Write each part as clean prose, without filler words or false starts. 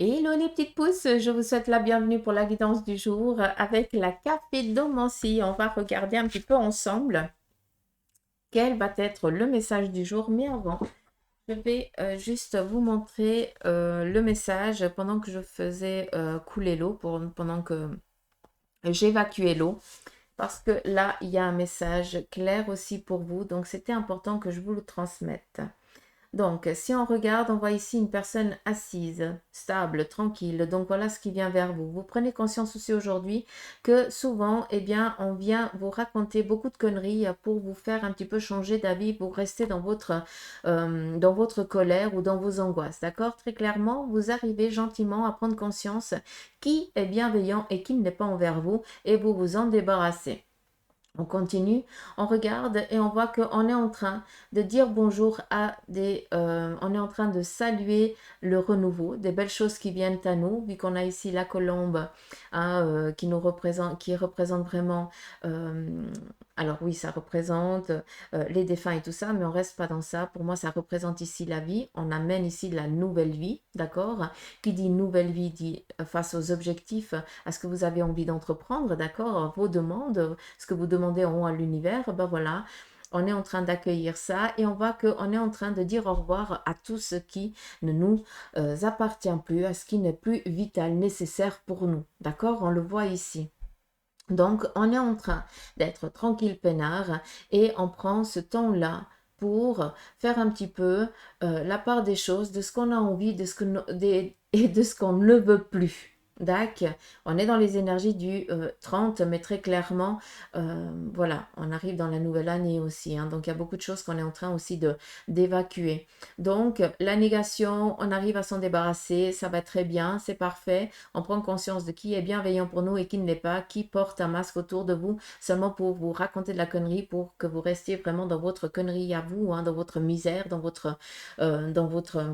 Hello les petites pousses, je vous souhaite la bienvenue pour la guidance du jour avec la capédomancie. On va regarder un petit peu ensemble quel va être le message du jour. Mais avant, je vais juste vous montrer le message pendant que je faisais couler l'eau, pendant que j'évacuais l'eau. Parce que là, il y a un message clair aussi pour vous. Donc, c'était important que je vous le transmette. Donc, si on regarde, on voit ici une personne assise, stable, tranquille. Donc, voilà ce qui vient vers vous. Vous prenez conscience aussi aujourd'hui que souvent, eh bien, on vient vous raconter beaucoup de conneries pour vous faire un petit peu changer d'avis, pour rester dans votre colère ou dans vos angoisses. D'accord? Très clairement, vous arrivez gentiment à prendre conscience qui est bienveillant et qui ne l'est pas envers vous et vous vous en débarrassez. On continue, on regarde et on voit qu'on est en train de dire bonjour à on est en train de saluer le renouveau, des belles choses qui viennent à nous, vu qu'on a ici la colombe hein, qui représente vraiment, alors oui, ça représente les défunts et tout ça, mais on reste pas dans ça. Pour moi, ça représente ici la vie. On amène ici la nouvelle vie, d'accord? Qui dit nouvelle vie dit face aux objectifs, à ce que vous avez envie d'entreprendre, d'accord? Vos demandes, ce que vous demandez en haut à l'univers, ben voilà, on est en train d'accueillir ça et on voit qu'on est en train de dire au revoir à tout ce qui ne nous appartient plus, à ce qui n'est plus vital, nécessaire pour nous, d'accord? On le voit ici. Donc, on est en train d'être tranquille, peinard, et on prend ce temps-là pour faire un petit peu la part des choses, de ce qu'on a envie, et de ce qu'on ne veut plus. D'accord. On est dans les énergies du 30, mais très clairement, voilà, on arrive dans la nouvelle année aussi. Hein, donc, il y a beaucoup de choses qu'on est en train aussi d'évacuer. Donc, la négation, on arrive à s'en débarrasser, ça va très bien, c'est parfait. On prend conscience de qui est bienveillant pour nous et qui ne l'est pas, qui porte un masque autour de vous seulement pour vous raconter de la connerie, pour que vous restiez vraiment dans votre connerie à vous, hein, dans votre misère, dans votre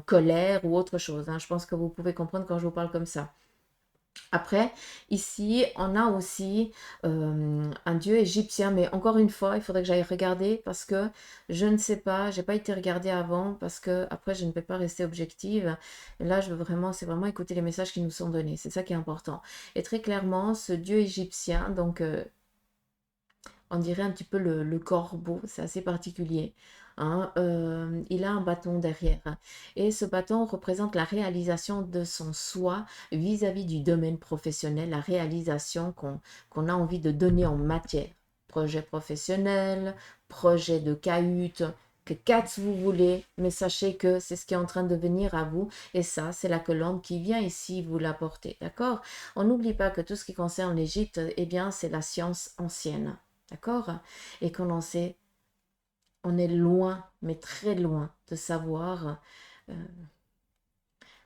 colère ou autre chose. Hein. Je pense que vous pouvez comprendre quand je vous parle comme ça. Après, ici, on a aussi un dieu égyptien, mais encore une fois, il faudrait que j'aille regarder parce que je ne sais pas, j'ai pas été regarder avant parce que après je ne peux pas rester objective. Et là, je veux vraiment, c'est vraiment écouter les messages qui nous sont donnés, c'est ça qui est important. Et très clairement, ce dieu égyptien, donc on dirait un petit peu le corbeau, c'est assez particulier. Hein, il a un bâton derrière. Et ce bâton représente la réalisation de son soi vis-à-vis du domaine professionnel, la réalisation qu'on a envie de donner en matière. Projet professionnel, projet de cahute, que quatre vous voulez, mais sachez que c'est ce qui est en train de venir à vous. Et ça, c'est la colombe qui vient ici vous l'apporter. D'accord? On n'oublie pas que tout ce qui concerne l'Égypte, eh bien, c'est la science ancienne. D'accord? Et qu'on en sait, on est loin, mais très loin de savoir euh,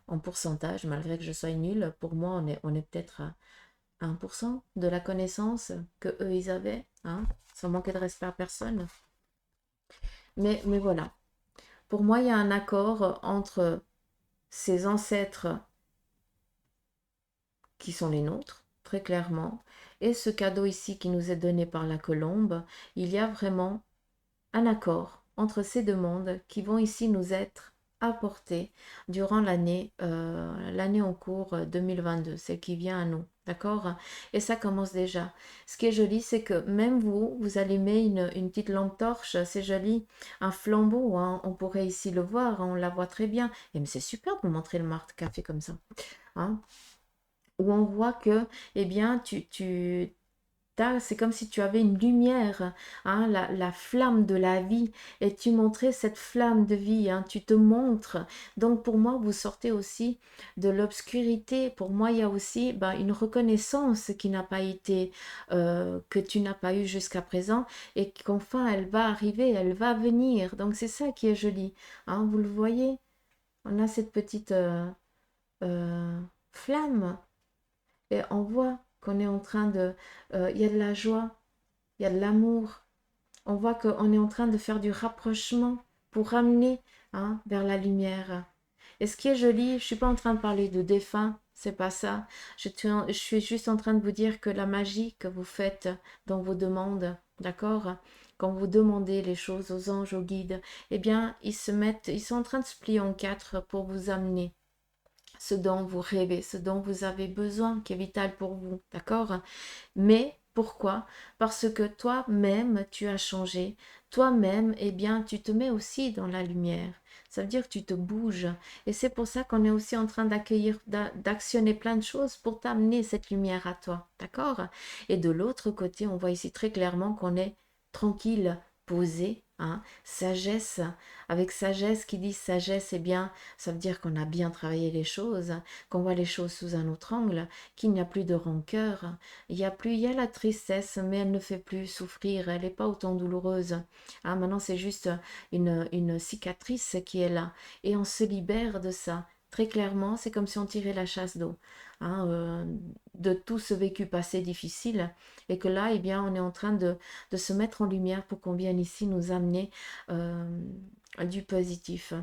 en pourcentage, malgré que je sois nulle, pour moi, on est peut-être à 1% de la connaissance que eux ils avaient, hein, sans manquer de respect à personne. Mais voilà, pour moi, il y a un accord entre ces ancêtres qui sont les nôtres, très clairement, et ce cadeau ici qui nous est donné par la colombe. Il y a vraiment un accord entre ces deux mondes qui vont ici nous être apportés durant l'année en cours 2022, celle qui vient à nous. D'accord? Et ça commence déjà. Ce qui est joli, c'est que même vous allumez une petite lampe torche, c'est joli, un flambeau, hein, on pourrait ici le voir, hein, on la voit très bien. Et mais c'est super de montrer le marque café comme ça. Hein? Où on voit que, eh bien, c'est comme si tu avais une lumière, hein, la flamme de la vie, et tu montrais cette flamme de vie, hein, tu te montres. Donc pour moi, vous sortez aussi de l'obscurité. Pour moi, il y a aussi ben, une reconnaissance qui n'a pas été, que tu n'as pas eu jusqu'à présent, et qu'enfin elle va arriver, elle va venir. Donc c'est ça qui est joli. Hein, vous le voyez, on a cette petite euh, flamme. Et on voit qu'on est en train de... Il y a de la joie, il y a de l'amour. On voit qu'on est en train de faire du rapprochement pour ramener hein, vers la lumière. Et ce qui est joli, je ne suis pas en train de parler de défunts, c'est pas ça. Je suis juste en train de vous dire que la magie que vous faites dans vos demandes, d'accord? Quand vous demandez les choses aux anges, aux guides, eh bien, ils sont en train de se plier en quatre pour vous amener ce dont vous rêvez, ce dont vous avez besoin, qui est vital pour vous, d'accord? Mais pourquoi? Parce que toi-même, tu as changé. Toi-même, eh bien, tu te mets aussi dans la lumière. Ça veut dire que tu te bouges. Et c'est pour ça qu'on est aussi en train d'accueillir, d'actionner plein de choses pour t'amener cette lumière à toi. D'accord? Et de l'autre côté, on voit ici très clairement qu'on est tranquille, posé, hein, sagesse. Avec sagesse, qui dit sagesse, eh bien, ça veut dire qu'on a bien travaillé les choses, qu'on voit les choses sous un autre angle, qu'il n'y a plus de rancœur, il y a la tristesse, mais elle ne fait plus souffrir, elle n'est pas autant douloureuse. Ah, maintenant, c'est juste une cicatrice qui est là, et on se libère de ça. Très clairement, c'est comme si on tirait la chasse d'eau, hein, de tout ce vécu passé difficile, et que là, eh bien, on est en train de se mettre en lumière pour qu'on vienne ici nous amener du positif.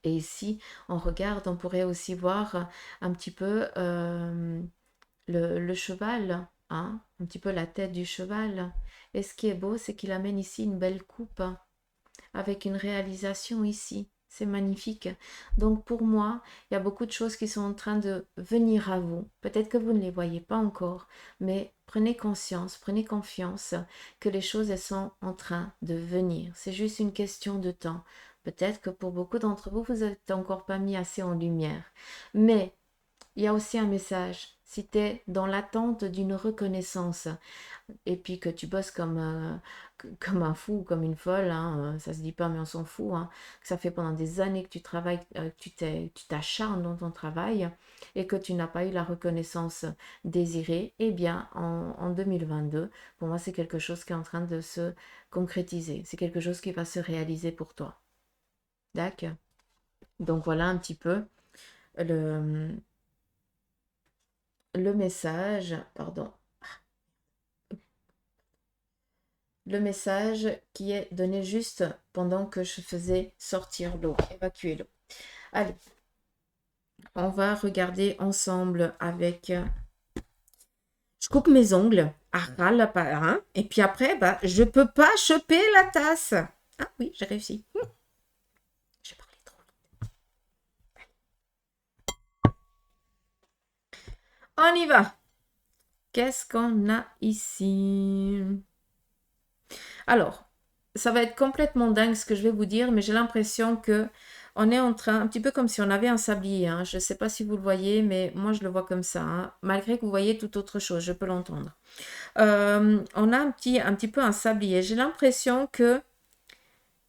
Et ici, on regarde, on pourrait aussi voir un petit peu le cheval, hein, un petit peu la tête du cheval. Et ce qui est beau, c'est qu'il amène ici une belle coupe avec une réalisation ici. C'est magnifique. Donc pour moi, il y a beaucoup de choses qui sont en train de venir à vous. Peut-être que vous ne les voyez pas encore, mais prenez conscience, prenez confiance que les choses, elles sont en train de venir. C'est juste une question de temps. Peut-être que pour beaucoup d'entre vous, vous n'êtes encore pas mis assez en lumière. Mais il y a aussi un message. Si tu es dans l'attente d'une reconnaissance et puis que tu bosses comme un fou, comme une folle, hein, ça se dit pas mais on s'en fout, hein, que ça fait pendant des années que tu travailles, tu t'acharnes dans ton travail et que tu n'as pas eu la reconnaissance désirée, eh bien en 2022, pour moi c'est quelque chose qui est en train de se concrétiser, c'est quelque chose qui va se réaliser pour toi. D'accord? Donc voilà un petit peu le, le message, pardon, le message qui est donné juste pendant que je faisais sortir l'eau, évacuer l'eau. Allez, on va regarder ensemble avec... Je coupe mes ongles à ras par un, et puis après, bah, je peux pas choper la tasse. Ah oui, j'ai réussi. J'ai parlé trop vite. On y va. Qu'est-ce qu'on a ici? Alors, ça va être complètement dingue ce que je vais vous dire, mais j'ai l'impression que on est en train, un petit peu comme si on avait un sablier, hein. Je ne sais pas si vous le voyez, mais moi je le vois comme ça, hein. Malgré que vous voyez tout autre chose, je peux l'entendre. On a un petit peu un sablier. J'ai l'impression que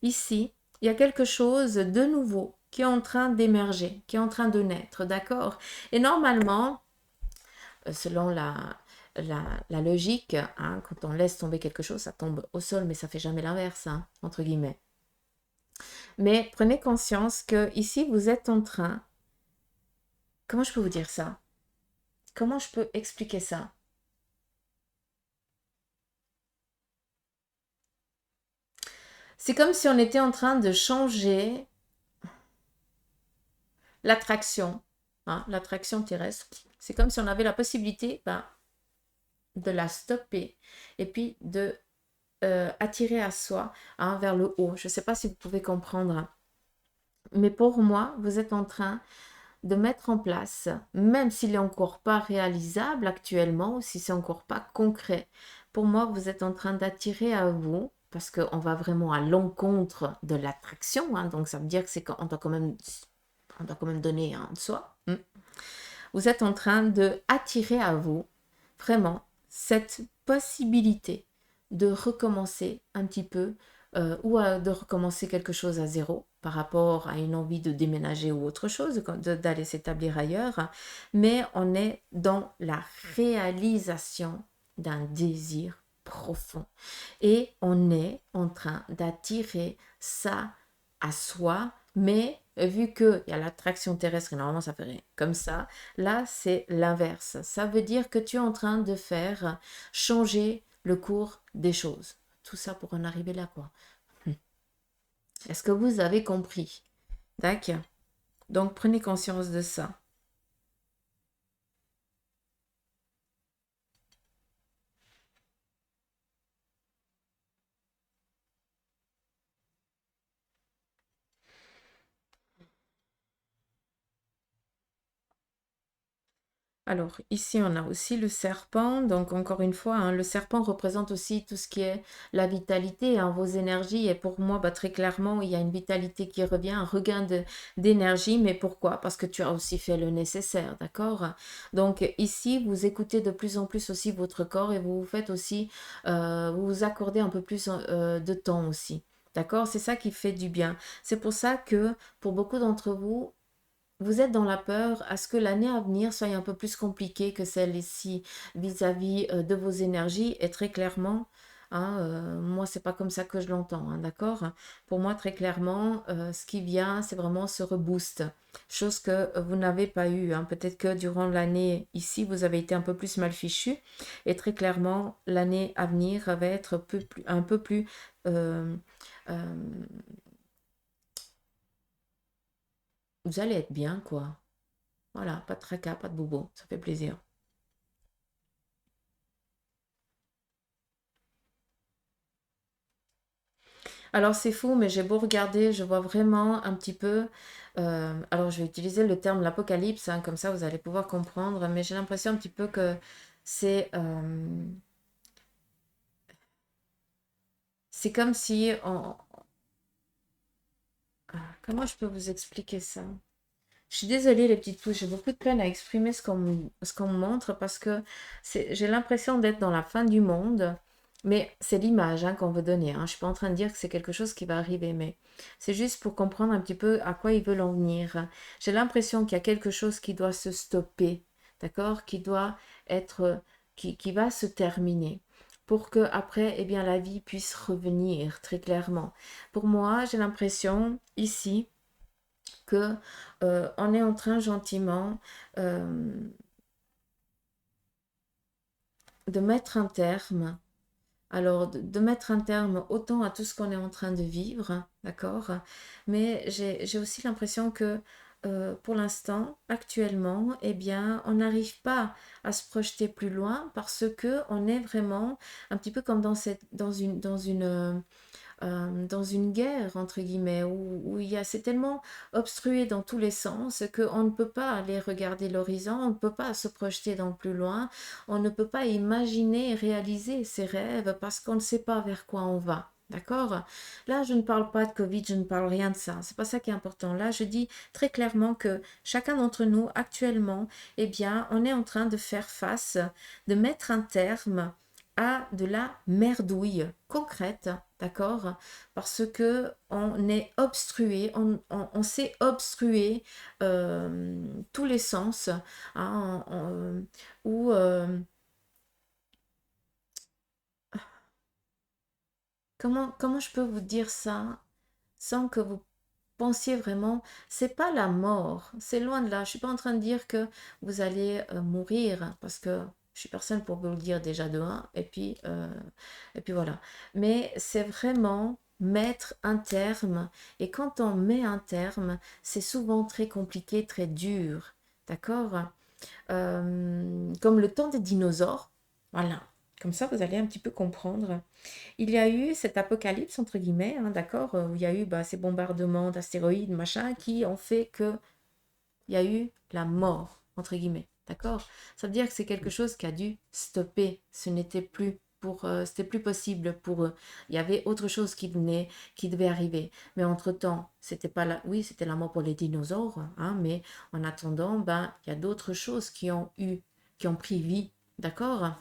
ici, il y a quelque chose de nouveau qui est en train d'émerger, qui est en train de naître, d'accord? Et normalement, selon la logique, hein, quand on laisse tomber quelque chose, ça tombe au sol, mais ça fait jamais l'inverse, hein, entre guillemets. Mais prenez conscience que ici, vous êtes en train... Comment je peux vous dire ça? Comment je peux expliquer ça? C'est comme si on était en train de changer l'attraction, hein, l'attraction terrestre. C'est comme si on avait la possibilité de la stopper et puis de attirer à soi, hein, vers le haut. Je ne sais pas si vous pouvez comprendre. Mais pour moi, vous êtes en train de mettre en place, même s'il n'est encore pas réalisable actuellement, ou si c'est encore pas concret, pour moi, vous êtes en train d'attirer à vous, parce qu'on va vraiment à l'encontre de l'attraction, hein, donc ça veut dire que c'est qu'on doit on doit quand même donner, hein, de soi. Vous êtes en train de attirer à vous vraiment cette possibilité de recommencer un petit peu, de recommencer quelque chose à zéro par rapport à une envie de déménager ou autre chose, d'aller s'établir ailleurs, mais on est dans la réalisation d'un désir profond et on est en train d'attirer ça à soi, mais vu qu'il y a l'attraction terrestre et normalement ça ferait comme ça, là c'est l'inverse. Ça veut dire que tu es en train de faire changer le cours des choses. Tout ça pour en arriver là, quoi. Est-ce que vous avez compris? D'accord. Donc prenez conscience de ça. Alors, ici, on a aussi le serpent. Donc, encore une fois, hein, le serpent représente aussi tout ce qui est la vitalité, hein, vos énergies. Et pour moi, bah, très clairement, il y a une vitalité qui revient, un regain d'énergie. Mais pourquoi? Parce que tu as aussi fait le nécessaire, d'accord? Donc, ici, vous écoutez de plus en plus aussi votre corps et vous vous faites aussi, vous vous accordez un peu plus de temps aussi. D'accord? C'est ça qui fait du bien. C'est pour ça que pour beaucoup d'entre vous, vous êtes dans la peur à ce que l'année à venir soit un peu plus compliquée que celle-ci vis-à-vis de vos énergies. Et très clairement, hein, moi, c'est pas comme ça que je l'entends, hein, d'accord? Pour moi, très clairement, ce qui vient, c'est vraiment ce reboost, chose que vous n'avez pas eu, hein. Peut-être que durant l'année ici, vous avez été un peu plus mal fichu. Et très clairement, l'année à venir va être un peu plus euh, euh, vous allez être bien, quoi. Voilà, pas de tracas, pas de bobo, ça fait plaisir. Alors c'est fou, mais j'ai beau regarder, je vois vraiment un petit peu. Alors je vais utiliser le terme l'apocalypse, hein, comme ça vous allez pouvoir comprendre, mais j'ai l'impression un petit peu que c'est c'est comme si comment je peux vous expliquer ça? Je suis désolée les petites pouces, j'ai beaucoup de peine à exprimer ce qu'on me montre parce que j'ai l'impression d'être dans la fin du monde, mais c'est l'image, hein, qu'on veut donner, hein. Je ne suis pas en train de dire que c'est quelque chose qui va arriver, mais c'est juste pour comprendre un petit peu à quoi ils veulent en venir. J'ai l'impression qu'il y a quelque chose qui doit se stopper, d'accord? Qui doit être, qui va se terminer pour que après, eh bien, la vie puisse revenir très clairement. Pour moi, j'ai l'impression ici que on est en train gentiment euh, de mettre un terme. Alors, de mettre un terme autant à tout ce qu'on est en train de vivre, d'accord? Mais j'ai aussi l'impression que pour l'instant, actuellement, eh bien, on n'arrive pas à se projeter plus loin parce que on est vraiment un petit peu comme dans une guerre, entre guillemets, où il y a, c'est tellement obstrué dans tous les sens qu'on ne peut pas aller regarder l'horizon, on ne peut pas se projeter dans le plus loin, on ne peut pas imaginer et réaliser ses rêves parce qu'on ne sait pas vers quoi on va. D'accord? Là, je ne parle pas de Covid, je ne parle rien de ça. C'est pas ça qui est important. Là, je dis très clairement que chacun d'entre nous, actuellement, eh bien, on est en train de faire face, de mettre un terme à de la merdouille concrète, d'accord? Parce que on est obstrué, on s'est obstrué tous les sens, hein, ou comment je peux vous dire ça sans que vous pensiez vraiment, c'est pas la mort, c'est loin de là. Je suis pas en train de dire que vous allez mourir parce que je suis personne pour vous le dire déjà de un, et puis voilà. Mais c'est vraiment mettre un terme. Et quand on met un terme, c'est souvent très compliqué, très dur. D'accord? Comme le temps des dinosaures. Voilà. Comme ça, vous allez un petit peu comprendre. Il y a eu cet apocalypse, entre guillemets, hein, d'accord, où il y a eu bah, ces bombardements d'astéroïdes, machin, qui ont fait que il y a eu la mort, entre guillemets, d'accord? Ça veut dire que c'est quelque chose qui a dû stopper. Ce n'était plus c'était plus possible pour eux. Il y avait autre chose qui devait arriver. Mais entre-temps, c'était pas la, oui, c'était la mort pour les dinosaures, hein, mais en attendant, ben, il y a d'autres choses qui ont pris vie, d'accord?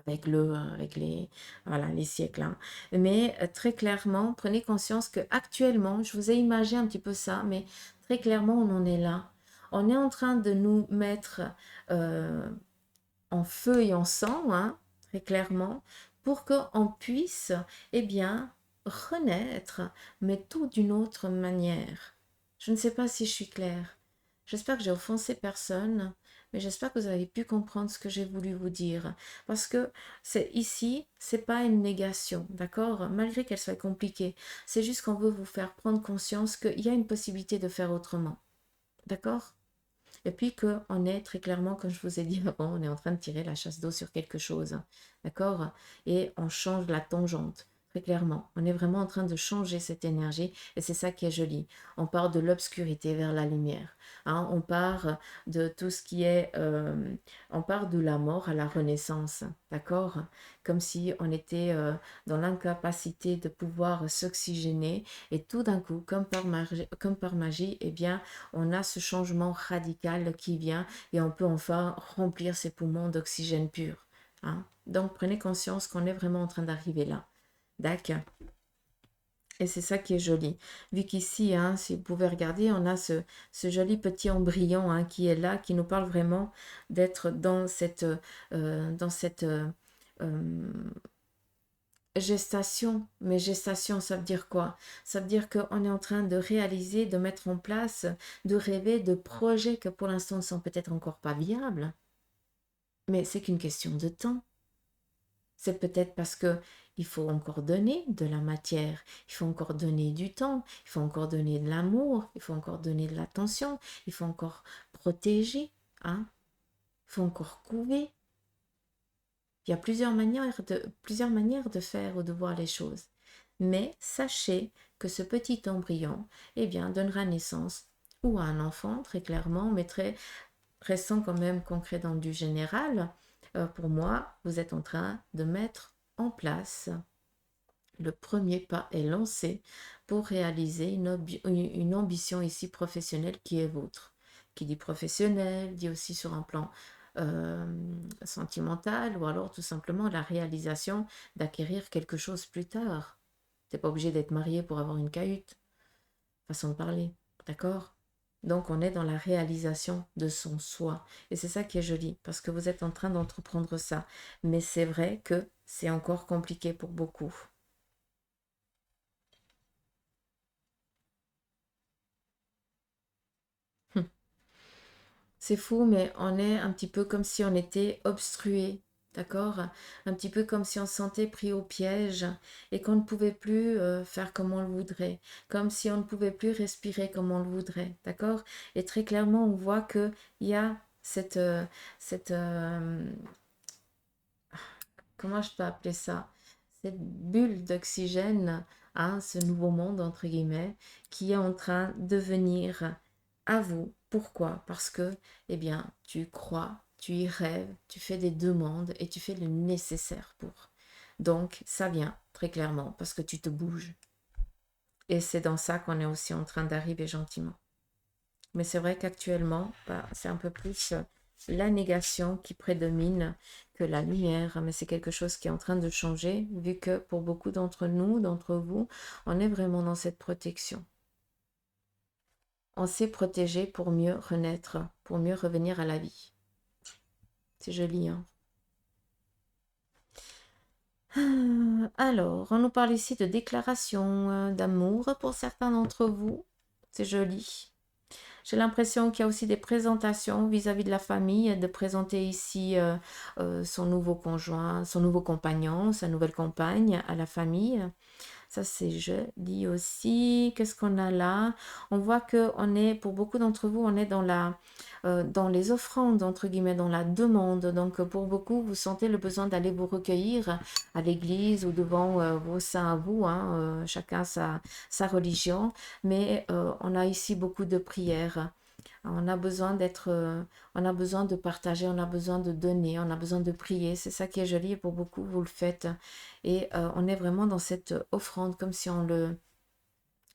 Avec voilà, les siècles, hein. Mais très clairement, prenez conscience que actuellement, je vous ai imagé un petit peu ça, mais très clairement, on en est là. On est en train de nous mettre euh, en feu et en sang, hein, très clairement, pour qu'on puisse, eh bien, renaître, mais tout d'une autre manière. Je ne sais pas si je suis claire. J'espère que j'ai offensé personne, mais j'espère que vous avez pu comprendre ce que j'ai voulu vous dire. Parce que c'est ici, c'est pas une négation, d'accord? Malgré qu'elle soit compliquée, c'est juste qu'on veut vous faire prendre conscience qu'il y a une possibilité de faire autrement, d'accord? Et puis qu'on est très clairement, comme je vous ai dit avant, on est en train de tirer la chasse d'eau sur quelque chose, hein, d'accord? Et on change la tangente. très clairement. On est vraiment en train de changer cette énergie et c'est ça qui est joli. On part de l'obscurité vers la lumière. Hein, on part de tout ce qui est... on part de la mort à la renaissance, d'accord? Comme si on était dans l'incapacité de pouvoir s'oxygéner et tout d'un coup, comme par magie, eh bien, on a ce changement radical qui vient et on peut enfin remplir ses poumons d'oxygène pur. Hein? Donc, prenez conscience qu'on est vraiment en train d'arriver là. D'accord. Et c'est ça qui est joli. Vu qu'ici, hein, si vous pouvez regarder, on a ce joli petit embryon hein, qui est là, qui nous parle vraiment d'être dans cette gestation. Mais gestation, ça veut dire quoi? Ça veut dire qu'on est en train de réaliser, de mettre en place, de rêver, de projets que pour l'instant ne sont peut-être encore pas viables. Mais c'est qu'une question de temps. C'est peut-être parce que il faut encore donner de la matière, il faut encore donner du temps, il faut encore donner de l'amour, il faut encore donner de l'attention, il faut encore protéger, hein? Il faut encore couver. Il y a plusieurs manières de faire ou de voir les choses. Mais sachez que ce petit embryon, eh bien, donnera naissance ou à un enfant, très clairement, mais restant quand même concret dans du général. Pour moi, vous êtes en train de mettre en place. Le premier pas est lancé pour réaliser une ambition ici professionnelle qui est vôtre. Qui dit professionnel, dit aussi sur un plan sentimental ou alors tout simplement la réalisation d'acquérir quelque chose plus tard. T'es pas obligé d'être marié pour avoir une cahute, façon de parler, d'accord? Donc on est dans la réalisation de son soi. Et c'est ça qui est joli, parce que vous êtes en train d'entreprendre ça. Mais c'est vrai que c'est encore compliqué pour beaucoup. C'est fou, mais on est un petit peu comme si on était obstrué, d'accord? Un petit peu comme si on se sentait pris au piège et qu'on ne pouvait plus faire comme on le voudrait, comme si on ne pouvait plus respirer comme on le voudrait, d'accord? Et très clairement, on voit qu'il y a cette comment je peux appeler ça? Cette bulle d'oxygène, hein, ce nouveau monde, entre guillemets, qui est en train de venir à vous. Pourquoi? Parce que, eh bien, tu crois, tu y rêves, tu fais des demandes et tu fais le nécessaire pour. Donc, ça vient très clairement parce que tu te bouges. Et c'est dans ça qu'on est aussi en train d'arriver gentiment. Mais c'est vrai qu'actuellement, bah, c'est un peu plus la négation qui prédomine que la lumière. Mais c'est quelque chose qui est en train de changer, vu que pour beaucoup d'entre nous, d'entre vous, on est vraiment dans cette protection. On s'est protégé pour mieux renaître, pour mieux revenir à la vie. C'est joli, hein? Alors, on nous parle ici de déclaration d'amour pour certains d'entre vous. C'est joli. J'ai l'impression qu'il y a aussi des présentations vis-à-vis de la famille, de présenter ici son nouveau conjoint, son nouveau compagnon, sa nouvelle compagne à la famille. Ça, c'est joli aussi. Qu'est-ce qu'on a là? On voit que on est, pour beaucoup d'entre vous, on est dans les offrandes, entre guillemets, dans la demande. Donc, pour beaucoup, vous sentez le besoin d'aller vous recueillir à l'église ou devant vos saints à vous, hein, chacun sa religion. Mais on a ici beaucoup de prières. On a besoin on a besoin de partager, on a besoin de donner, on a besoin de prier. C'est ça qui est joli et pour beaucoup, vous le faites. Et on est vraiment dans cette offrande,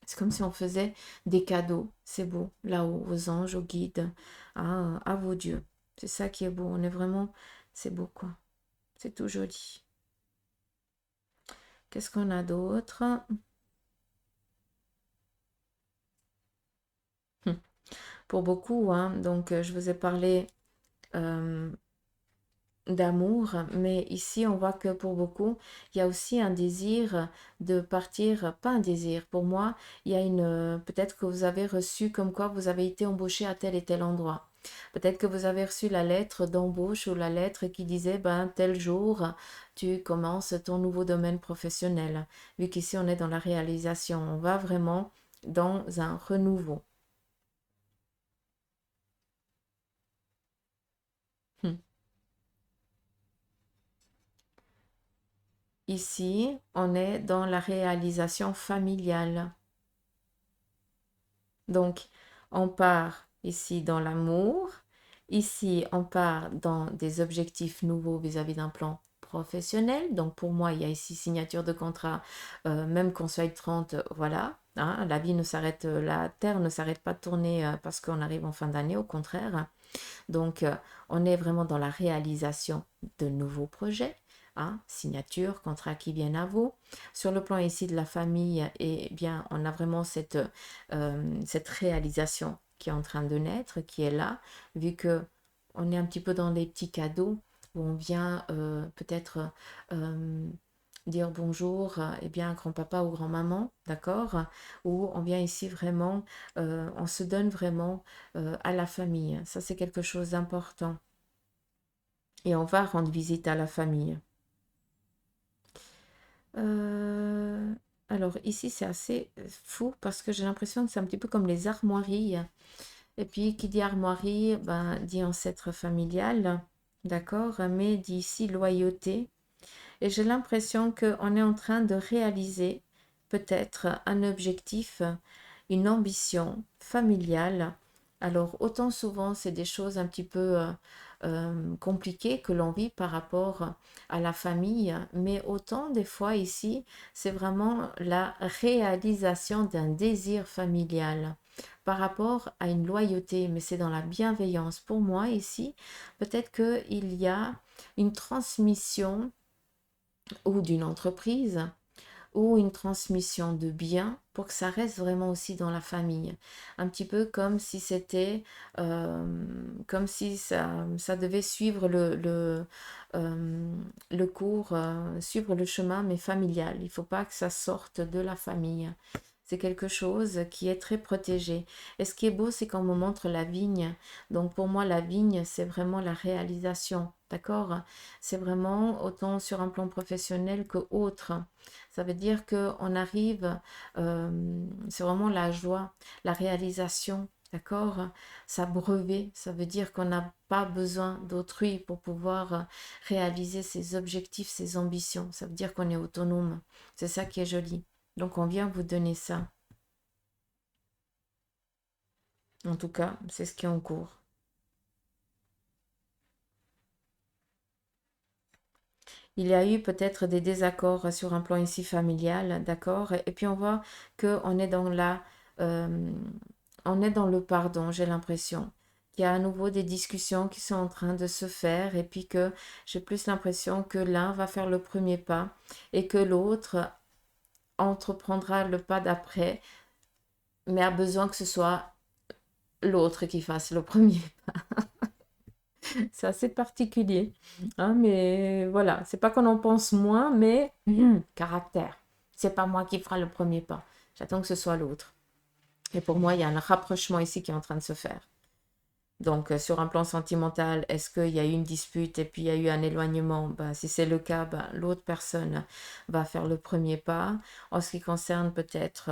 c'est comme si on faisait des cadeaux. C'est beau, là-haut, aux anges, aux guides, à vos dieux. C'est ça qui est beau. On est vraiment, c'est beau quoi. C'est tout joli. Qu'est-ce qu'on a d'autre? Pour beaucoup, hein, donc je vous ai parlé euh, d'amour, mais ici on voit que pour beaucoup, il y a aussi un désir de partir, pas un désir, pour moi, il y a peut-être que vous avez reçu comme quoi vous avez été embauché à tel et tel endroit. Peut-être que vous avez reçu la lettre d'embauche ou la lettre qui disait, ben, tel jour, tu commences ton nouveau domaine professionnel. Vu qu'ici on est dans la réalisation, on va vraiment dans un renouveau. Hmm. ici, on est dans la réalisation familiale. Donc, on part ici dans l'amour. Ici, on part dans des objectifs nouveaux vis-à-vis d'un plan professionnel. Donc, pour moi, il y a ici signature de contrat, même qu'on soit 30, voilà. Hein, la vie ne s'arrête, la terre ne s'arrête pas de tourner parce qu'on arrive en fin d'année, au contraire. Donc, on est vraiment dans la réalisation de nouveaux projets. Hein, signature, contrat qui viennent à vous. Sur le plan ici de la famille, eh bien, on a vraiment cette réalisation qui est en train de naître, qui est là, vu que on est un petit peu dans les petits cadeaux où on vient peut-être dire bonjour, eh bien, grand-papa ou grand-maman, d'accord? Où on vient ici vraiment, on se donne vraiment à la famille. Ça, c'est quelque chose d'important. Et on va rendre visite à la famille. Euh, alors ici, c'est assez fou parce que j'ai l'impression que c'est un petit peu comme les armoiries. Et puis, qui dit armoirie, ben, dit ancêtre familial, d'accord? Mais dit ici loyauté. Et j'ai l'impression qu'on est en train de réaliser peut-être un objectif, une ambition familiale. Alors, autant souvent, c'est des choses un petit peu compliquées que l'on vit par rapport à la famille, mais autant des fois ici, c'est vraiment la réalisation d'un désir familial par rapport à une loyauté, mais c'est dans la bienveillance. Pour moi, ici, peut-être qu'il y a une transmission ou d'une entreprise ou une transmission de biens pour que ça reste vraiment aussi dans la famille. Un petit peu comme si c'était, comme si ça devait suivre le cours, suivre le chemin, mais familial. Il ne faut pas que ça sorte de la famille. C'est quelque chose qui est très protégé. Et ce qui est beau, c'est qu'on me montre la vigne. Donc pour moi, la vigne, c'est vraiment la réalisation. D'accord? C'est vraiment autant sur un plan professionnel que autre. Ça veut dire qu'on arrive, c'est vraiment la joie, la réalisation, d'accord? S'abreuver, ça veut dire qu'on n'a pas besoin d'autrui pour pouvoir réaliser ses objectifs, ses ambitions. Ça veut dire qu'on est autonome. C'est ça qui est joli. Donc on vient vous donner ça. En tout cas, c'est ce qui est en cours. Il y a eu peut-être des désaccords sur un plan ici familial, d'accord? Et puis on voit qu'on est dans euh, on est dans le pardon, j'ai l'impression. Qu'il y a à nouveau des discussions qui sont en train de se faire et puis que j'ai plus l'impression que l'un va faire le premier pas et que l'autre entreprendra le pas d'après, mais a besoin que ce soit l'autre qui fasse le premier. C'est assez particulier, hein, mais voilà, c'est pas qu'on en pense moins, mais caractère. C'est pas moi qui fera le premier pas. J'attends que ce soit l'autre. Et pour moi, il y a un rapprochement ici qui est en train de se faire. Donc, sur un plan sentimental, est-ce qu'il y a eu une dispute et puis il y a eu un éloignement? Ben, si c'est le cas, ben, l'autre personne va faire le premier pas. En ce qui concerne peut-être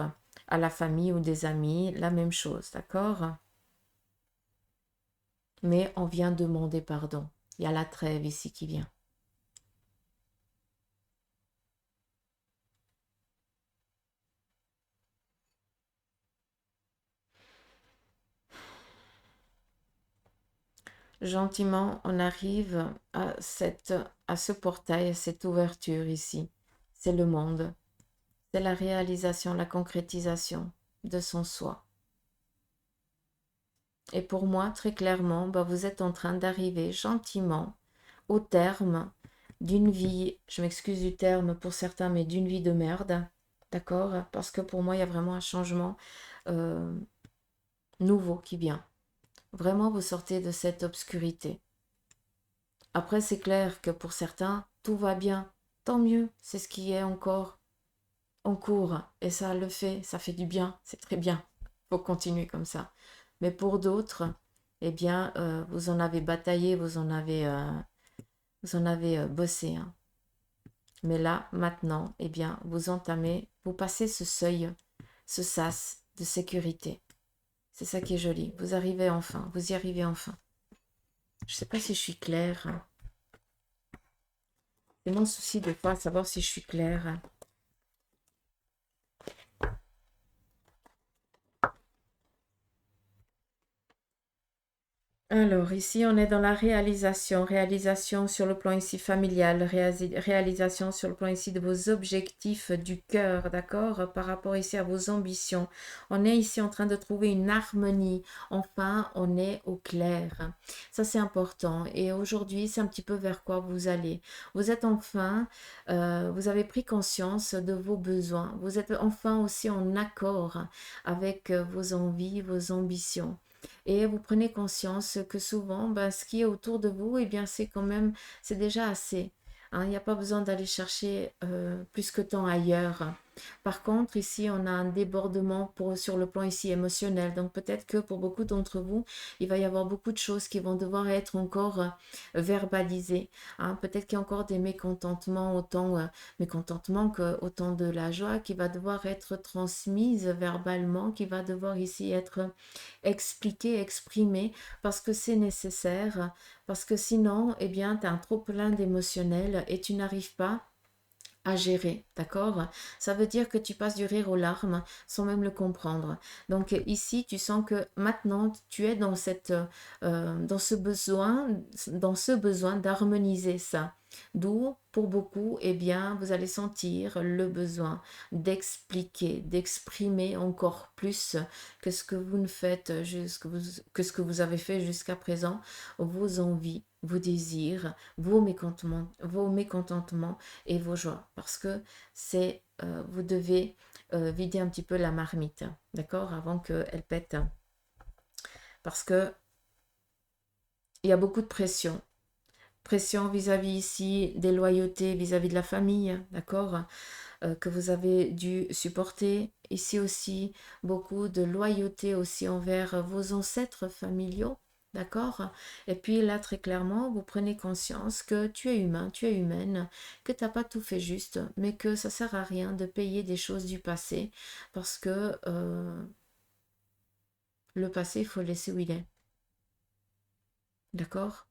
à la famille ou des amis, la même chose, d'accord? Mais on vient demander pardon. Il y a la trêve ici qui vient. Gentiment, on arrive à ce portail, à cette ouverture ici. C'est le monde. C'est la réalisation, la concrétisation de son soi. Et pour moi, très clairement, bah, vous êtes en train d'arriver gentiment au terme d'une vie, je m'excuse du terme pour certains, mais d'une vie de merde. D'accord? Parce que pour moi, il y a vraiment un changement euh, nouveau qui vient. Vraiment, vous sortez de cette obscurité. Après, c'est clair que pour certains, tout va bien. Tant mieux, c'est ce qui est encore en cours. Et ça le fait, ça fait du bien, c'est très bien. Faut continuer comme ça. Mais pour d'autres, eh bien, vous en avez bataillé, vous en avez bossé. Hein. Mais là, maintenant, eh bien, vous entamez, vous passez ce seuil, ce sas de sécurité. C'est ça qui est joli. Vous arrivez enfin, vous y arrivez enfin. Je ne sais pas si je suis claire. C'est mon souci des fois, savoir si je suis claire. Alors, ici, on est dans la réalisation. Réalisation sur le plan ici familial, réalisation sur le plan ici de vos objectifs du cœur, d'accord? Par rapport ici à vos ambitions. On est ici en train de trouver une harmonie. Enfin, on est au clair. Ça, c'est important. Et aujourd'hui, c'est un petit peu vers quoi vous allez. Vous êtes enfin, vous avez pris conscience de vos besoins. Vous êtes enfin aussi en accord avec vos envies, vos ambitions. Et vous prenez conscience que souvent, ben, ce qui est autour de vous, eh bien, c'est quand même, c'est déjà assez. Hein, il n'y a pas besoin d'aller chercher plus que tant ailleurs. Par contre, ici, on a un débordement sur le plan ici émotionnel. Donc, peut-être que pour beaucoup d'entre vous, il va y avoir beaucoup de choses qui vont devoir être encore verbalisées. Hein. Peut-être qu'il y a encore des mécontentements, autant mécontentement que autant de la joie qui va devoir être transmise verbalement, qui va devoir ici être expliquer, exprimer, parce que c'est nécessaire, parce que sinon, eh bien, tu as un trop plein d'émotionnel et tu n'arrives pas à gérer, d'accord? Ça veut dire que tu passes du rire aux larmes sans même le comprendre. Donc ici, tu sens que maintenant, tu es dans dans ce besoin d'harmoniser ça. D'où, pour beaucoup, eh bien, vous allez sentir le besoin d'expliquer, d'exprimer encore plus que ce que vous ne faites, que ce que vous avez fait jusqu'à présent, vos envies, vos désirs, vos mécontentements et vos joies. Parce que vous devez vider un petit peu la marmite, d'accord, avant qu'elle pète. Parce que il y a beaucoup de pression. Pression vis-à-vis ici des loyautés vis-à-vis de la famille, d'accord, que vous avez dû supporter. Ici aussi, beaucoup de loyauté aussi envers vos ancêtres familiaux. D'accord? Et puis là, très clairement, vous prenez conscience que tu es humain, tu es humaine, que tu n'as pas tout fait juste, mais que ça ne sert à rien de payer des choses du passé, parce que le passé, il faut le laisser où il est. D'accord?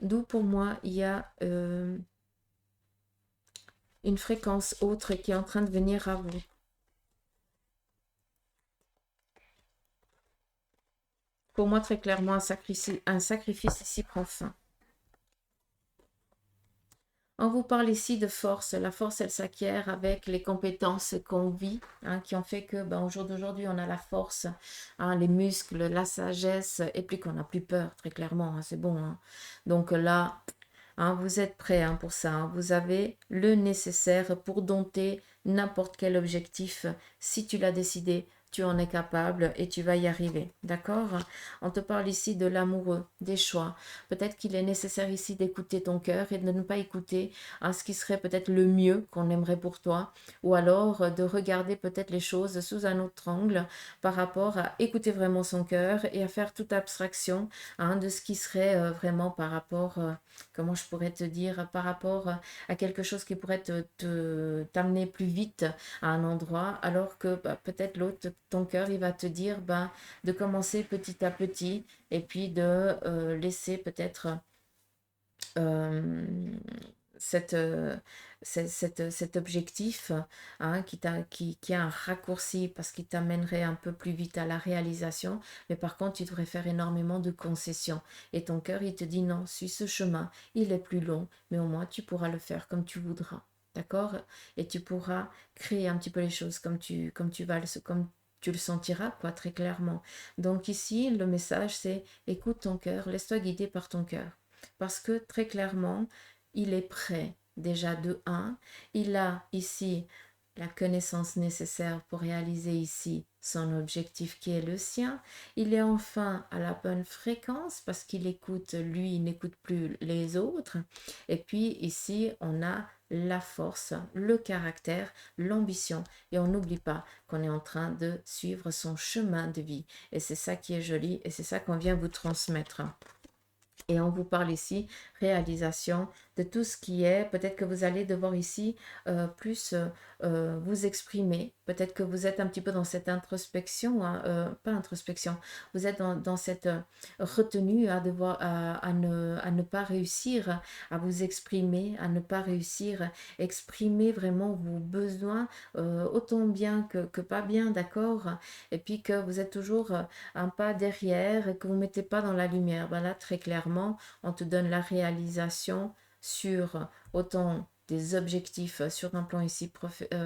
D'où pour moi, il y a une fréquence autre qui est en train de venir à vous. Pour moi, très clairement, un sacrifice ici prend fin. On vous parle ici de force. La force, elle s'acquiert avec les compétences qu'on vit, hein, qui ont fait que, ben, au jour d'aujourd'hui, on a la force, hein, les muscles, la sagesse, et puis qu'on n'a plus peur, très clairement, hein, c'est bon. Hein. Donc là, hein, vous êtes prêts hein, pour ça. Hein. Vous avez le nécessaire pour dompter n'importe quel objectif. Si tu l'as décidé, tu en es capable et tu vas y arriver. D'accord? On te parle ici de l'amoureux, des choix. Peut-être qu'il est nécessaire ici d'écouter ton cœur et de ne pas écouter hein, ce qui serait peut-être le mieux qu'on aimerait pour toi. Ou alors de regarder peut-être les choses sous un autre angle par rapport à écouter vraiment son cœur et à faire toute abstraction hein, de ce qui serait vraiment par rapport comment je pourrais te dire, par rapport à quelque chose qui pourrait t'amener plus vite à un endroit, alors que bah, peut-être l'autre, ton cœur, il va te dire bah, de commencer petit à petit et puis de laisser peut-être euh, cette, cet objectif hein, qui a un raccourci parce qu'il t'amènerait un peu plus vite à la réalisation, mais par contre, tu devrais faire énormément de concessions. Et ton cœur, il te dit non, suis ce chemin, il est plus long, mais au moins tu pourras le faire comme tu voudras. D'accord? Et tu pourras créer un petit peu les choses comme tu le sentiras, quoi, très clairement. Donc ici, le message, c'est écoute ton cœur, laisse-toi guider par ton cœur. Parce que très clairement, il est prêt déjà de un. Il a ici la connaissance nécessaire pour réaliser ici son objectif qui est le sien. Il est enfin à la bonne fréquence parce qu'il écoute, lui, il n'écoute plus les autres. Et puis ici, on a la force, le caractère, l'ambition. Et on n'oublie pas qu'on est en train de suivre son chemin de vie. Et c'est ça qui est joli et c'est ça qu'on vient vous transmettre. Et on vous parle ici réalisation de tout ce qui est. Peut-être que vous allez devoir ici plus vous exprimer. Peut-être que vous êtes un petit peu dans cette introspection, hein, pas introspection, vous êtes dans cette retenue à, devoir, à ne pas réussir à vous exprimer, à ne pas réussir à exprimer vraiment vos besoins, autant bien que pas bien, d'accord? Et puis que vous êtes toujours un pas derrière et que vous ne mettez pas dans la lumière. Ben là, très clairement, on te donne la réalisation sur autant des objectifs sur un plan ici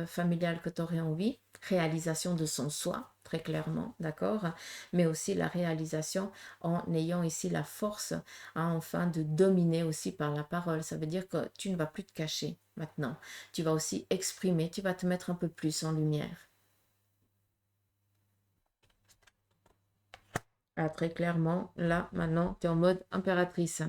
familial que tu aurais envie, réalisation de son soi, très clairement, d'accord, mais aussi la réalisation en ayant ici la force, hein, enfin, de dominer aussi par la parole. Ça veut dire que tu ne vas plus te cacher maintenant. Tu vas aussi exprimer, tu vas te mettre un peu plus en lumière. Ah, très clairement, là, maintenant, tu es en mode impératrice.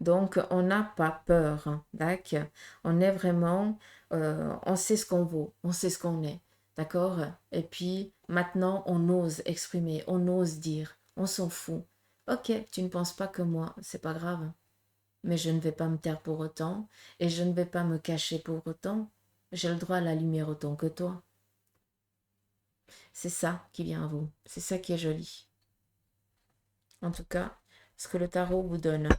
Donc, on n'a pas peur, hein, d'accord? On est vraiment, on sait ce qu'on vaut, on sait ce qu'on est, d'accord? Et puis, maintenant, on ose exprimer, on ose dire, on s'en fout. Ok, tu ne penses pas que moi, c'est pas grave, mais je ne vais pas me taire pour autant et je ne vais pas me cacher pour autant. J'ai le droit à la lumière autant que toi. C'est ça qui vient à vous, c'est ça qui est joli. En tout cas, ce que le tarot vous donne.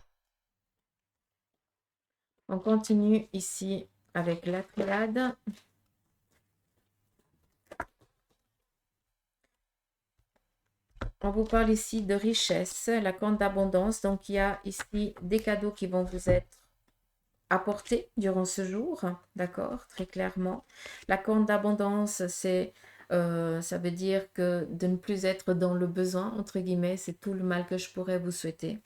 On continue ici avec la triade. On vous parle ici de richesse, la corne d'abondance. Donc, il y a ici des cadeaux qui vont vous être apportés durant ce jour. D'accord, très clairement. La corne d'abondance, ça veut dire que de ne plus être dans le besoin, entre guillemets, c'est tout le mal que je pourrais vous souhaiter.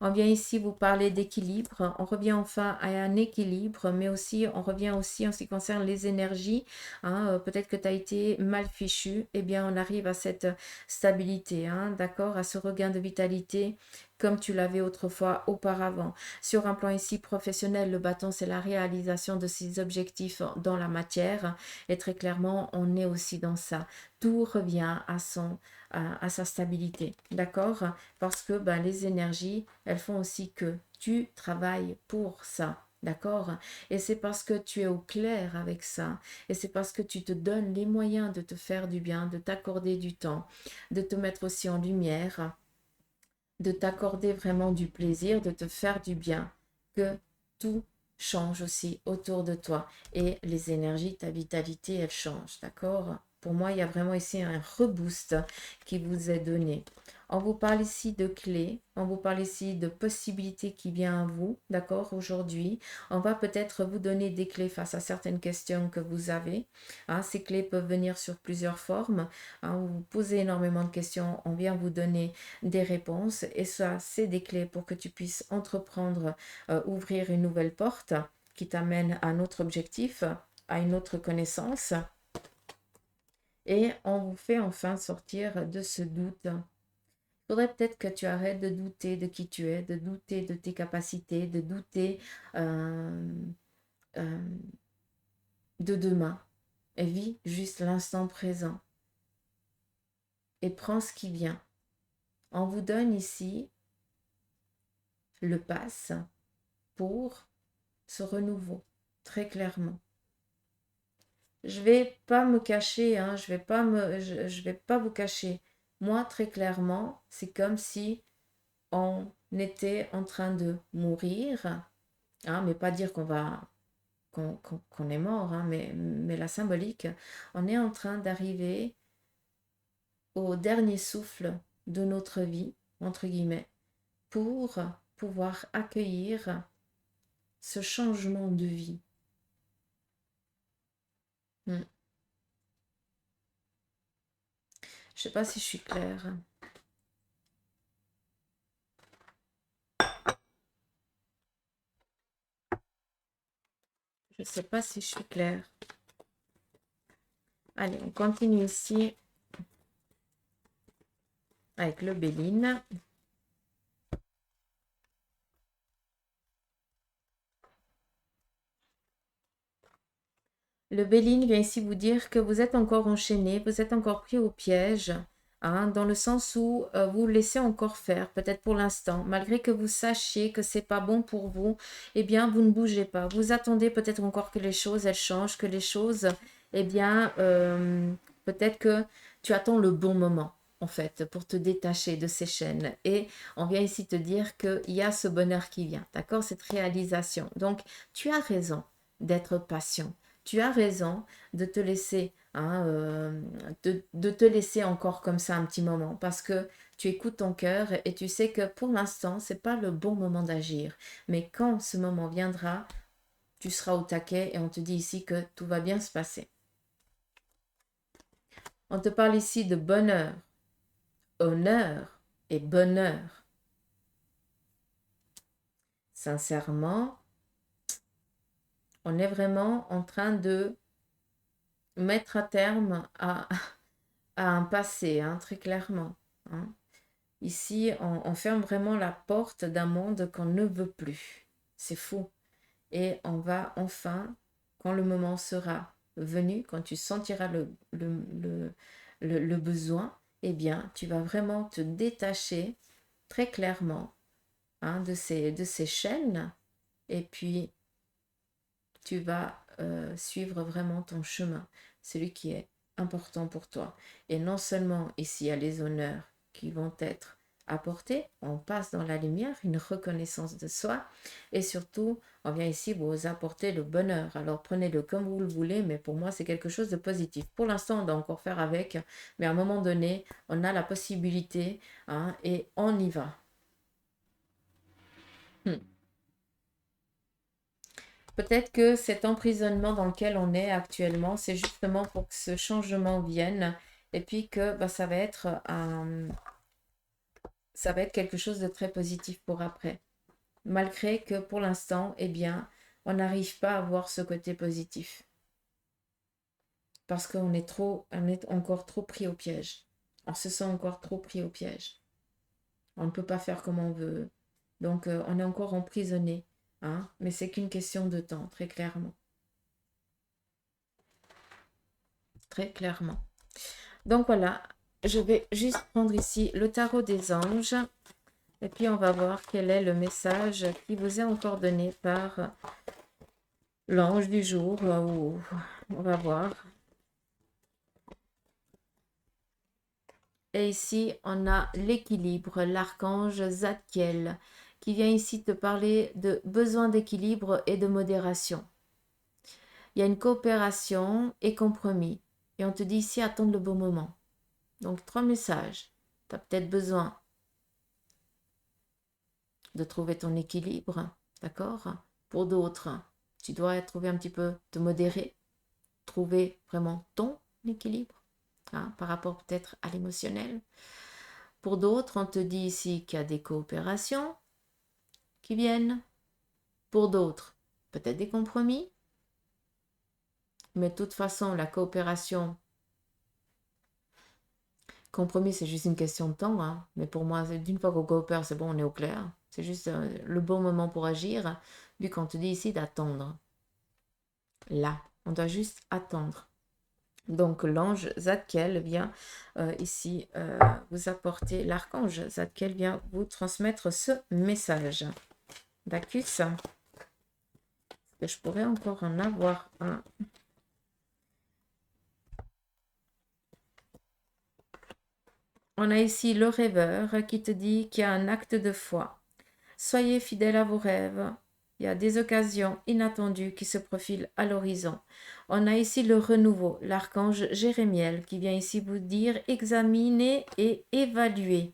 On vient ici vous parler d'équilibre. On revient enfin à un équilibre, mais aussi on revient aussi en ce qui concerne les énergies. Hein, peut-être que tu as été mal fichu. Eh bien, on arrive à cette stabilité, hein, d'accord, à ce regain de vitalité comme tu l'avais autrefois auparavant. Sur un plan ici professionnel, le bâton, c'est la réalisation de ses objectifs dans la matière. Et très clairement, on est aussi dans ça. Tout revient à sa stabilité, d'accord? Parce que ben, les énergies, elles font aussi que tu travailles pour ça, d'accord? Et c'est parce que tu es au clair avec ça, et c'est parce que tu te donnes les moyens de te faire du bien, de t'accorder du temps, de te mettre aussi en lumière, de t'accorder vraiment du plaisir, de te faire du bien, que tout change aussi autour de toi. Et les énergies, ta vitalité, elles changent, d'accord? Pour moi, il y a vraiment ici un reboost qui vous est donné. On vous parle ici de clés, on vous parle ici de possibilités qui viennent à vous, d'accord, aujourd'hui. On va peut-être vous donner des clés face à certaines questions que vous avez. Hein, ces clés peuvent venir sur plusieurs formes. Hein, vous posez énormément de questions, on vient vous donner des réponses. Et ça, c'est des clés pour que tu puisses entreprendre, ouvrir une nouvelle porte qui t'amène à un autre objectif, à une autre connaissance. Et on vous fait enfin sortir de ce doute. Il faudrait peut-être que tu arrêtes de douter de qui tu es, de douter de tes capacités, de douter euh, de demain. Et vis juste l'instant présent. Et prends ce qui vient. On vous donne ici le pass pour ce renouveau, très clairement. Je vais pas me cacher, hein, je vais pas vous cacher. Moi, très clairement, c'est comme si on était en train de mourir, hein, mais pas dire qu'on est mort, hein, mais la symbolique, on est en train d'arriver au dernier souffle de notre vie, entre guillemets, pour pouvoir accueillir ce changement de vie. Hmm. Je sais pas si je suis claire. Je sais pas si je suis claire. Allez, on continue ici avec le Béline. Le Béline vient ici vous dire que vous êtes encore enchaîné, vous êtes encore pris au piège, hein, dans le sens où vous laissez encore faire, peut-être pour l'instant, malgré que vous sachiez que c'est pas bon pour vous, eh bien, vous ne bougez pas. Vous attendez peut-être encore que les choses, elles changent, que les choses, eh bien, peut-être que tu attends le bon moment, en fait, pour te détacher de ces chaînes. Et on vient ici te dire qu'il y a ce bonheur qui vient, d'accord? Cette réalisation. Donc, tu as raison d'être patient. Tu as raison de te laisser, hein, de te laisser encore comme ça un petit moment, parce que tu écoutes ton cœur et tu sais que pour l'instant, c'est pas le bon moment d'agir. Mais quand ce moment viendra, tu seras au taquet et on te dit ici que tout va bien se passer. On te parle ici de bonheur, honneur et bonheur. Sincèrement, on est vraiment en train de mettre à terme à un passé, hein, très clairement. Hein. Ici, on ferme vraiment la porte d'un monde qu'on ne veut plus. C'est fou. Et on va enfin, quand le moment sera venu, quand tu sentiras le besoin, eh bien, tu vas vraiment te détacher très clairement, hein, de ces chaînes. Et puis, tu vas suivre vraiment ton chemin, celui qui est important pour toi. Et non seulement ici, il y a les honneurs qui vont être apportés, on passe dans la lumière, une reconnaissance de soi, et surtout, on vient ici vous apporter le bonheur. Alors prenez-le comme vous le voulez, mais pour moi, c'est quelque chose de positif. Pour l'instant, on doit encore faire avec, mais à un moment donné, on a la possibilité, hein, et on y va. Peut-être que cet emprisonnement dans lequel on est actuellement, c'est justement pour que ce changement vienne et puis que bah, ça va être quelque chose de très positif pour après. Malgré que pour l'instant, eh bien, on n'arrive pas à voir ce côté positif. Parce on est encore trop pris au piège. On se sent encore trop pris au piège. On ne peut pas faire comme on veut. Donc, on est encore emprisonné. Hein? Mais c'est qu'une question de temps, très clairement. Très clairement. Donc voilà, je vais juste prendre ici le tarot des anges. Et puis on va voir quel est le message qui vous est encore donné par l'ange du jour. On va voir. Et ici, on a l'équilibre, l'archange Zadkiel, qui vient ici te parler de besoin d'équilibre et de modération. Il y a une coopération et compromis. Et on te dit ici, attendre le bon moment. Donc, 3 messages. Tu as peut-être besoin de trouver ton équilibre, d'accord? Pour d'autres, tu dois trouver un petit peu, te modérer, trouver vraiment ton équilibre, hein, par rapport peut-être à l'émotionnel. Pour d'autres, on te dit ici qu'il y a des coopérations qui viennent. Pour d'autres, peut-être des compromis. Mais de toute façon, la coopération, compromis, c'est juste une question de temps. Hein. Mais pour moi, d'une fois qu'on coopère, c'est bon, on est au clair. C'est juste le bon moment pour agir, vu qu'on te dit ici d'attendre. Là, on doit juste attendre. Donc l'ange Zadkiel vient ici vous apporter, l'archange Zadkiel vient vous transmettre ce message. Bacchus, que je pourrais encore en avoir un. On a ici le rêveur qui te dit qu'il y a un acte de foi. Soyez fidèles à vos rêves. Il y a des occasions inattendues qui se profilent à l'horizon. On a ici le renouveau, l'archange Jérémiel qui vient ici vous dire examiner et évaluer.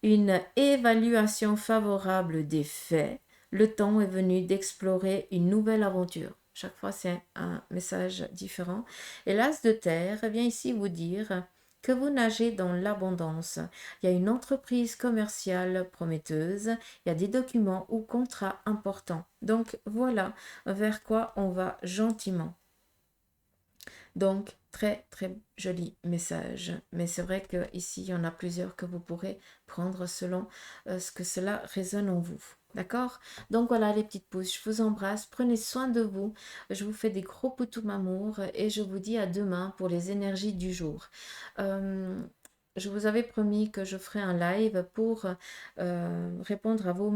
Une évaluation favorable des faits. Le temps est venu d'explorer une nouvelle aventure. Chaque fois, c'est un message différent. Et l'as de terre vient ici vous dire que vous nagez dans l'abondance. Il y a une entreprise commerciale prometteuse, il y a des documents ou contrats importants. Donc voilà vers quoi on va gentiment. Donc très très joli message. Mais c'est vrai qu'ici, il y en a plusieurs que vous pourrez prendre selon ce que cela résonne en vous. D'accord? Donc voilà les petites pouces, je vous embrasse, prenez soin de vous, je vous fais des gros poutous amour et je vous dis à demain pour les énergies du jour. je vous avais promis que je ferais un live pour répondre à vos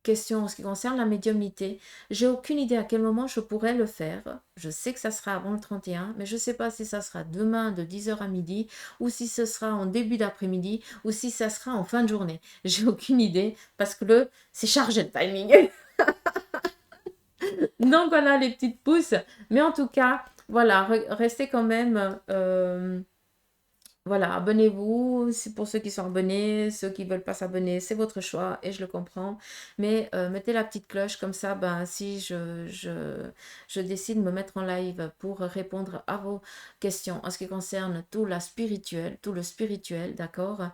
question en ce qui concerne la médiumnité. J'ai aucune idée à quel moment je pourrais le faire. Je sais que ça sera avant le 31, mais je ne sais pas si ça sera demain de 10 h à midi, ou si ce sera en début d'après-midi, ou si ça sera en fin de journée. J'ai aucune idée parce que c'est chargé de timing. Donc voilà les petites pousses. Mais en tout cas, voilà, restez quand même... voilà, abonnez-vous, c'est pour ceux qui sont abonnés, ceux qui ne veulent pas s'abonner, c'est votre choix et je le comprends. Mais mettez la petite cloche comme ça, ben, si je décide de me mettre en live pour répondre à vos questions en ce qui concerne tout le spirituel, d'accord,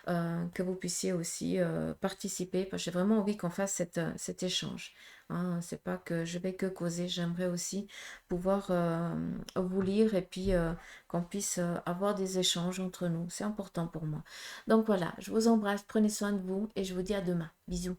que vous puissiez aussi participer, parce que j'ai vraiment envie qu'on fasse cet échange. Hein, c'est pas que je vais que causer, j'aimerais aussi pouvoir vous lire et puis qu'on puisse avoir des échanges entre nous. C'est important pour moi. Donc voilà, je vous embrasse, prenez soin de vous et je vous dis à demain. Bisous.